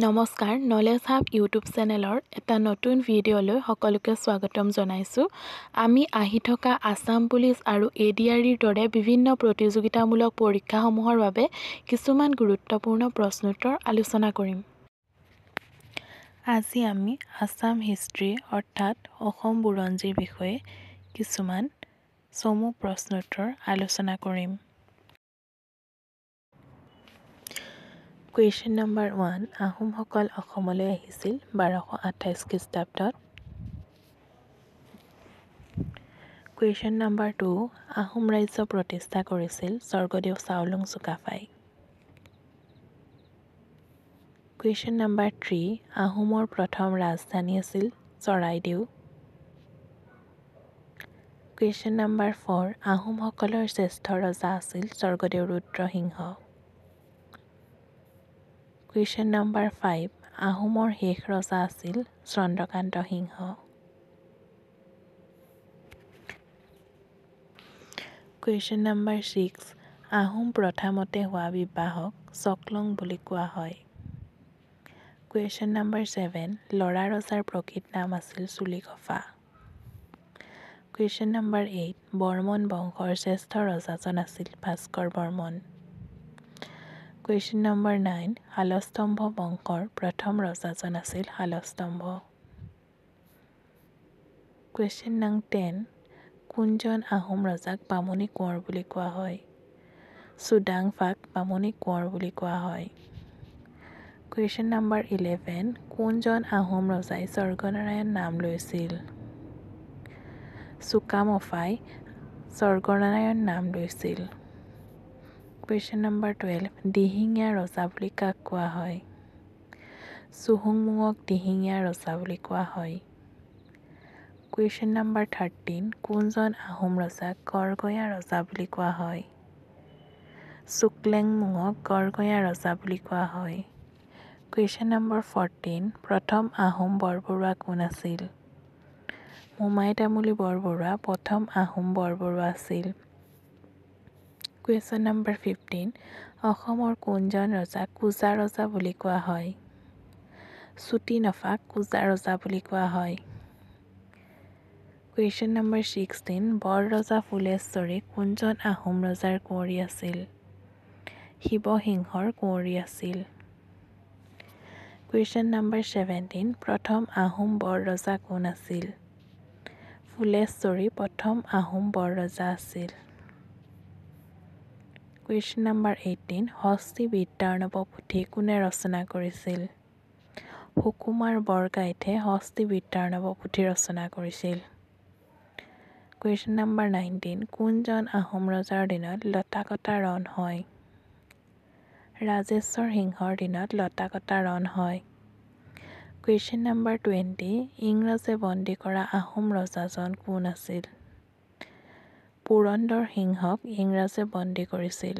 নমস্কাৰ knowledge hub YouTube চেনেলৰ এটা নতুন ভিডিঅ'লৈ সকলোকে স্বাগতম জনাইছোঁ। আমি আহি থকা আসাম পুলিচ আৰু ADREৰ দৰে বিভিন্ন প্ৰতিযোগিতামূলক পৰীক্ষাসমূহৰ বাবে কিছুমান গুৰুত্বপূৰ্ণ প্ৰশ্নোত্তৰ আলোচনা কৰিম। আজি আমি আসাম হিষ্ট্ৰী অৰ্থাৎ অসম বুৰঞ্জীৰ বিষয়ে কিছুমান চমু প্ৰশ্নোত্তৰ আলোচনা কৰিম। কুৱেশ্যন নম্বৰ 1 আহোমসকল অসমলৈ আহিছিল 1228 খ্ৰীষ্টাব্দত। কুৱেশ্যন নম্বৰ 2 আহোম ৰাজ্য প্ৰতিষ্ঠা কৰিছিল স্বৰ্গদেউ চাওলুং চুকাফাই। কুৱেশ্যন নম্বৰ 3 আহোমৰ প্ৰথম ৰাজধানী আছিল চৰাইদেউ। কুৱেশ্যন নম্বৰ 4 আহোমসকলৰ শ্ৰেষ্ঠ ৰজা আছিল স্বৰ্গদেউ ৰুদ্ৰসিংহ। কুৱেশ্যন নম্বৰ 5 আহোমৰ শেষ ৰজা আছিল চন্দ্ৰকান্ত সিংহ। কুৱেশ্যন নম্বৰ 6 আহোম প্ৰথা মতে হোৱা বিবাহক চকলং বুলি কোৱা হয়। কুৱেশ্যন নম্বৰ 7 ল'ৰা ৰজাৰ প্ৰকৃত নাম আছিল চুলিকফা। কুৱেশ্যন নম্বৰ 8 বৰ্মন বংশৰ শ্ৰেষ্ঠ ৰজাজন আছিল ভাস্কৰ বৰ্মন। কুৱেশ্যন নম্বৰ 9 শালস্তম্ভ বংশৰ প্ৰথম ৰজাজন আছিল শালস্তম্ভ। কুৱেশ্যন নং 10 কোনজন আহোম ৰজাক বামুণী কোঁৱৰ বুলি কোৱা হয়? চুডাংফাক বামুণী কোঁৱৰ বুলি কোৱা হয়। কুৱেশ্যন নম্বৰ 11 কোনজন আহোম ৰজাই স্বৰ্গনাৰায়ণ নাম লৈছিল? চুকামফাই স্বৰ্গনাৰায়ণ নাম লৈছিল। কুৱেশ্যন নম্বৰ 12 দিহিঙীয়া ৰজা বুলি কাক কোৱা হয়? চুহুংমুঙক দিহিঙীয়া ৰজা বুলি কোৱা হয়। কুৱেশ্যন নম্বৰ 13 কোনজন আহোম ৰজাক গড়গঞা ৰজা বুলি কোৱা হয়? চুক্লেংমুঙক গড়গঞা ৰজা বুলি কোৱা হয়। কুৱেশ্যন নম্বৰ 14 প্ৰথম আহোম বৰবৰুৱা কোন আছিল? মোমাই তামুলী বৰবৰুৱা প্ৰথম আহোম বৰবৰুৱা আছিল। কুৱেশ্যন নম্বৰ 15 অসমৰ কোনজন ৰজাক কোঁজা ৰজা বুলি কোৱা হয়? চুটিনফাক কোঁজা ৰজা বুলি কোৱা হয়। কুৱেশ্যন নম্বৰ 16 বৰৰজা ফুলেশ্বৰী কোনজন আহোম ৰজাৰ কুঁৱৰী আছিল? শিৱসিংহৰ কুঁৱৰী আছিল। কুৱেশ্যন নম্বৰ 17 প্ৰথম আহোম বৰ ৰজা কোন আছিল? ফুলেশ্বৰী প্ৰথম আহোম বৰ ৰজা আছিল। কুৱেশ্যন নম্বৰ 18 হস্তী বিদ্যাৰ্ণৱ পুথি কোনে ৰচনা কৰিছিল? সুকুমাৰ বৰগাইতে হস্তী বিদ্যাৰ্ণৱ পুথি ৰচনা কৰিছিল। কুৱেশ্যন নম্বৰ 19 কোনজন আহোম ৰজাৰ দিনত লতাকটা ৰণ হয়? ৰাজেশ্বৰ সিংহৰ দিনত লতাকটা ৰণ হয়। কুৱেশ্যন নম্বৰ 20 ইংৰাজে বন্দী কৰা আহোম ৰজাজন কোন আছিল? পুৰন্দৰ সিংহক ইংৰাজে বন্দী কৰিছিল।